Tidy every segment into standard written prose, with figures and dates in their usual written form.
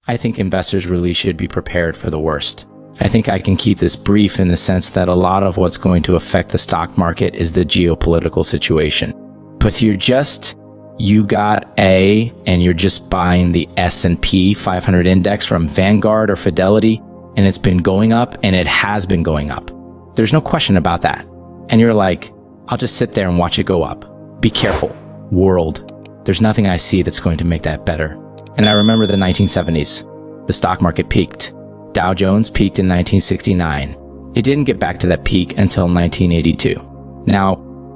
I think investors really should be prepared for the worst. I think I can keep this brief in the sense that a lot of what's going to affect the stock market is the geopolitical situation. But if you got A and you're just buying the S&P 500 index from Vanguard or Fidelity, and it's been going up, and it has been going up. There's no question about that. And you're like, I'll just sit there and watch it go up. Be careful, world. There's nothing I see that's going to make that better. And I remember the 1970s. The stock market peaked. Dow Jones peaked in 1969. It didn't get back to that peak until 1982. Now,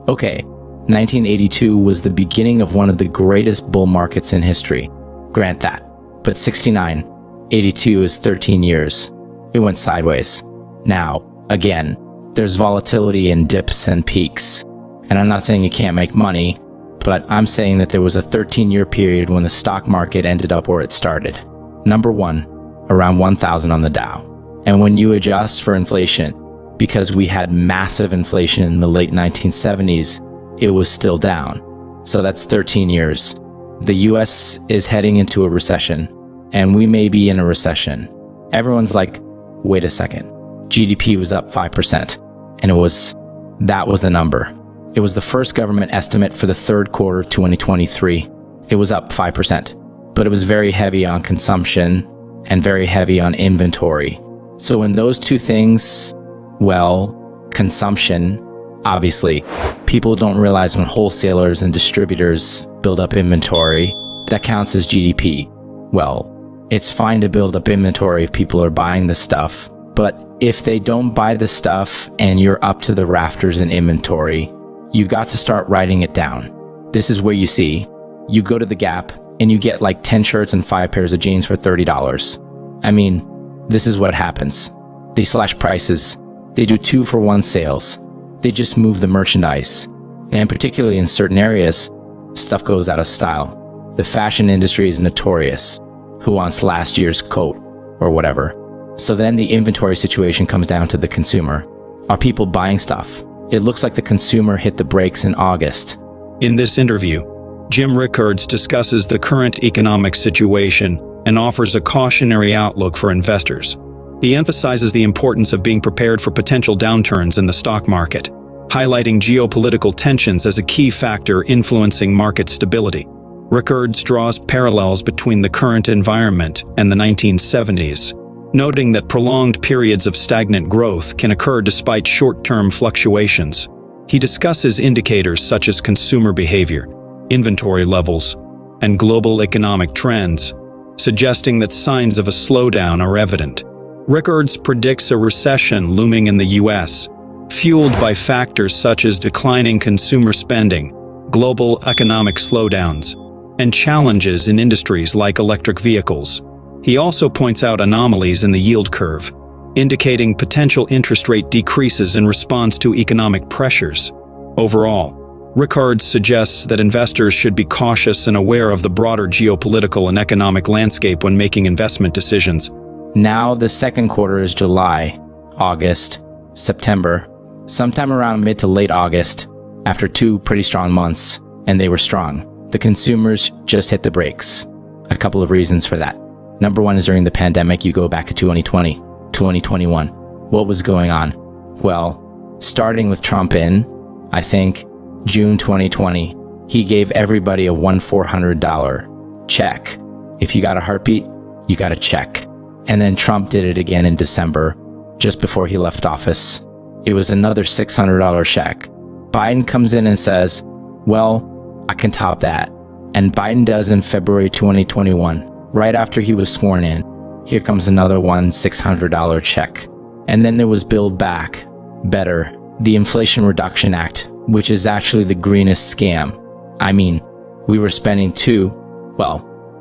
okay, 1982 was the beginning of one of the greatest bull markets in history. Grant that. But 69, 82 is 13 years. It went sideways. Now, again, there's volatility in dips and peaks. And I'm not saying you can't make money, but I'm saying that there was a 13-year period when the stock market ended up where it started. Number one, around 1,000 on the Dow. And when you adjust for inflation, because we had massive inflation in the late 1970s, it was still down. So that's 13 years. The US is heading into a recession, and we may be in a recession. Everyone's like, wait a second. GDP was up 5%, and that was the number. It was the first government estimate for the third quarter of 2023. It was up 5%, but it was very heavy on consumption and very heavy on inventory. So when those two things, well, consumption, obviously, people don't realize when wholesalers and distributors build up inventory, that counts as GDP. Well, it's fine to build up inventory if people are buying the stuff, but if they don't buy the stuff and you're up to the rafters in inventory, you got to start writing it down. This is where you go to the Gap and you get like 10 shirts and 5 pairs of jeans for $30. I mean, this is what happens. They slash prices. They do 2-for-1 sales. They just move the merchandise. And particularly in certain areas, stuff goes out of style. The fashion industry is notorious. Who wants last year's coat or whatever? So then the inventory situation comes down to the consumer. Are people buying stuff? It looks like the consumer hit the brakes in August. In this interview, Jim Rickards discusses the current economic situation and offers a cautionary outlook for investors. He emphasizes the importance of being prepared for potential downturns in the stock market, highlighting geopolitical tensions as a key factor influencing market stability. Rickards draws parallels between the current environment and the 1970s, noting that prolonged periods of stagnant growth can occur despite short-term fluctuations. He discusses indicators such as consumer behavior, inventory levels, and global economic trends, suggesting that signs of a slowdown are evident. Rickards predicts a recession looming in the US, fueled by factors such as declining consumer spending, global economic slowdowns, and challenges in industries like electric vehicles. He also points out anomalies in the yield curve, indicating potential interest rate decreases in response to economic pressures. Overall, Rickards suggests that investors should be cautious and aware of the broader geopolitical and economic landscape when making investment decisions. Now the second quarter is July, August, September, sometime around mid to late August, after 2 pretty strong months, and they were strong. The consumers just hit the brakes. A couple of reasons for that. Number one is during the pandemic, you go back to 2020, 2021. What was going on? Well, starting with Trump in, I think, June 2020, he gave everybody a $1,400 check. If you got a heartbeat, you got a check. And then Trump did it again in December, just before he left office. It was another $600 check. Biden comes in and says, well, I can top that. And Biden does in February 2021, right after he was sworn in. Here comes another $600 check. And then there was Build Back Better, the Inflation Reduction Act, which is actually the greenest scam. I mean, we were spending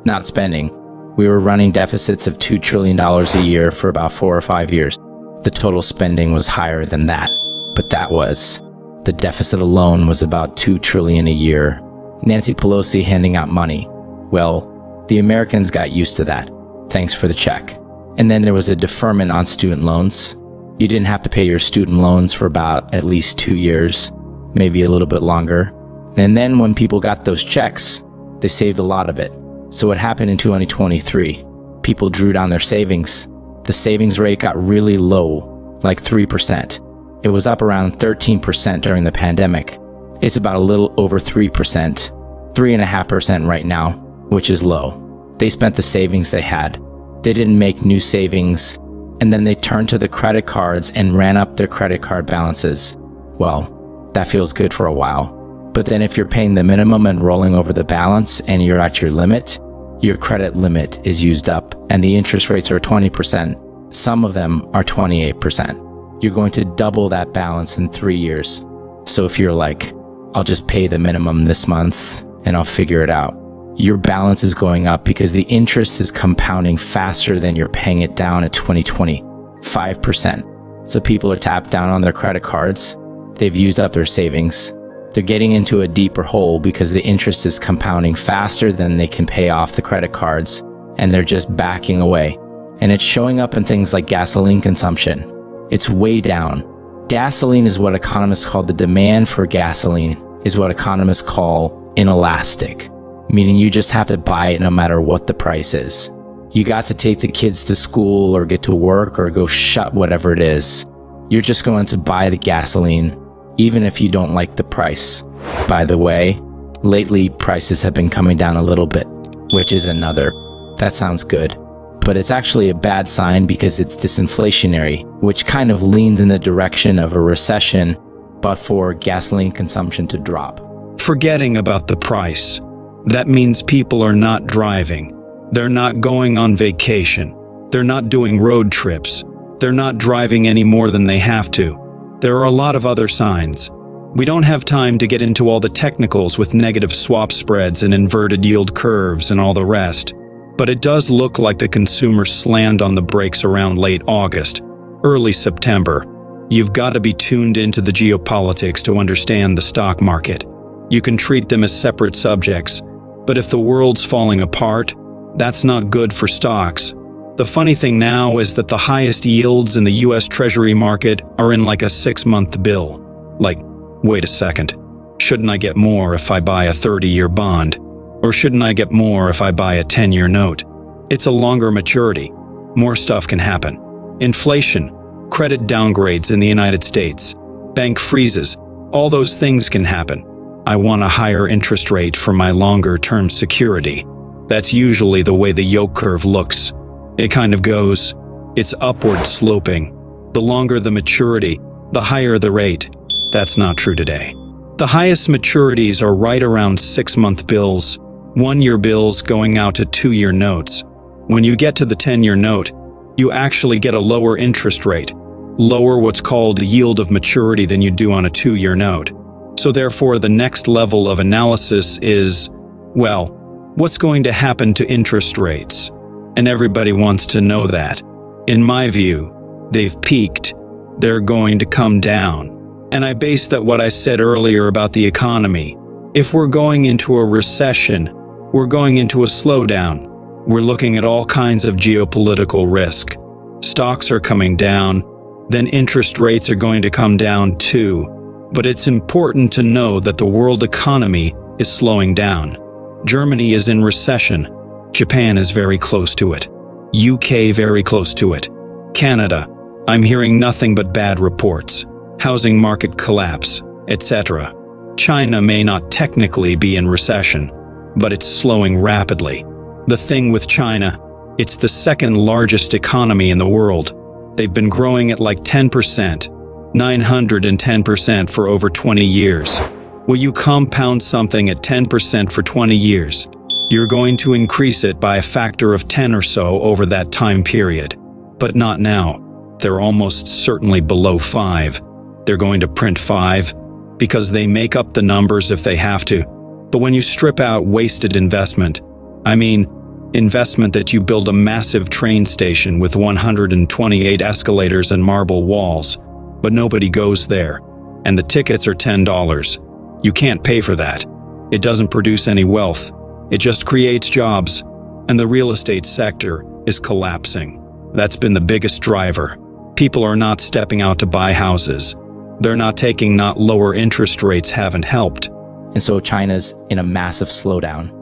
not spending. We were running deficits of $2 trillion a year for about 4 or 5 years. The total spending was higher than that, but the deficit alone was about $2 trillion a year. Nancy Pelosi handing out money. Well, the Americans got used to that. Thanks for the check. And then there was a deferment on student loans. You didn't have to pay your student loans for about at least 2 years, maybe a little bit longer. And then when people got those checks, they saved a lot of it. So what happened in 2023? People drew down their savings. The savings rate got really low, like 3%. It was up around 13% during the pandemic. It's about a little over 3%, 3.5% right now, which is low. They spent the savings they had. They didn't make new savings, and then they turned to the credit cards and ran up their credit card balances. Well, that feels good for a while. But then if you're paying the minimum and rolling over the balance and you're at your limit, your credit limit is used up and the interest rates are 20%. Some of them are 28%. You're going to double that balance in 3 years. So if you're like, I'll just pay the minimum this month and I'll figure it out, your balance is going up because the interest is compounding faster than you're paying it down at 2020, 5%. So people are tapped down on their credit cards. They've used up their savings. They're getting into a deeper hole because the interest is compounding faster than they can pay off the credit cards, and they're just backing away. And it's showing up in things like gasoline consumption. It's way down. Gasoline is what economists call the demand for gasoline is what economists call inelastic, meaning you just have to buy it no matter what the price is. You got to take the kids to school or get to work or go shut whatever it is. You're just going to buy the gasoline even if you don't like the price. By the way, lately prices have been coming down a little bit, which is another. That sounds good. But it's actually a bad sign because it's disinflationary, which kind of leans in the direction of a recession, but for gasoline consumption to drop. Forgetting about the price. That means people are not driving. They're not going on vacation. They're not doing road trips. They're not driving any more than they have to. There are a lot of other signs. We don't have time to get into all the technicals with negative swap spreads and inverted yield curves and all the rest. But it does look like the consumer slammed on the brakes around late August, early September. You've got to be tuned into the geopolitics to understand the stock market. You can treat them as separate subjects, but if the world's falling apart, that's not good for stocks. The funny thing now is that the highest yields in the US Treasury market are in like a 6-month bill. Like, wait a second, shouldn't I get more if I buy a 30-year bond? Or shouldn't I get more if I buy a 10-year note? It's a longer maturity. More stuff can happen. Inflation, credit downgrades in the United States, bank freezes, all those things can happen. I want a higher interest rate for my longer-term security. That's usually the way the yield curve looks. It kind of goes, it's upward sloping. The longer the maturity, the higher the rate. That's not true today. The highest maturities are right around 6-month bills, 1-year bills going out to 2-year notes. When you get to the 10-year note, you actually get a lower interest rate, lower what's called the yield of maturity than you do on a 2-year note. So therefore, the next level of analysis is, well, what's going to happen to interest rates? And everybody wants to know that. In my view, they've peaked. They're going to come down. And I base that what I said earlier about the economy. If we're going into a recession, we're going into a slowdown. We're looking at all kinds of geopolitical risk. Stocks are coming down, then interest rates are going to come down too. But it's important to know that the world economy is slowing down. Germany is in recession. Japan is very close to it. UK very close to it. Canada, I'm hearing nothing but bad reports. Housing market collapse, etc. China may not technically be in recession, but it's slowing rapidly. The thing with China, it's the second largest economy in the world. They've been growing at like 10%, 910% for over 20 years. Will you compound something at 10% for 20 years? You're going to increase it by a factor of 10 or so over that time period. But not now. They're almost certainly below 5. They're going to print 5 because they make up the numbers if they have to. But when you strip out wasted investment, I mean investment that you build a massive train station with 128 escalators and marble walls, but nobody goes there, and the tickets are $10. You can't pay for that. It doesn't produce any wealth. It just creates jobs, and the real estate sector is collapsing. That's been the biggest driver. People are not stepping out to buy houses. They're not taking, not lower interest rates haven't helped. And so China's in a massive slowdown.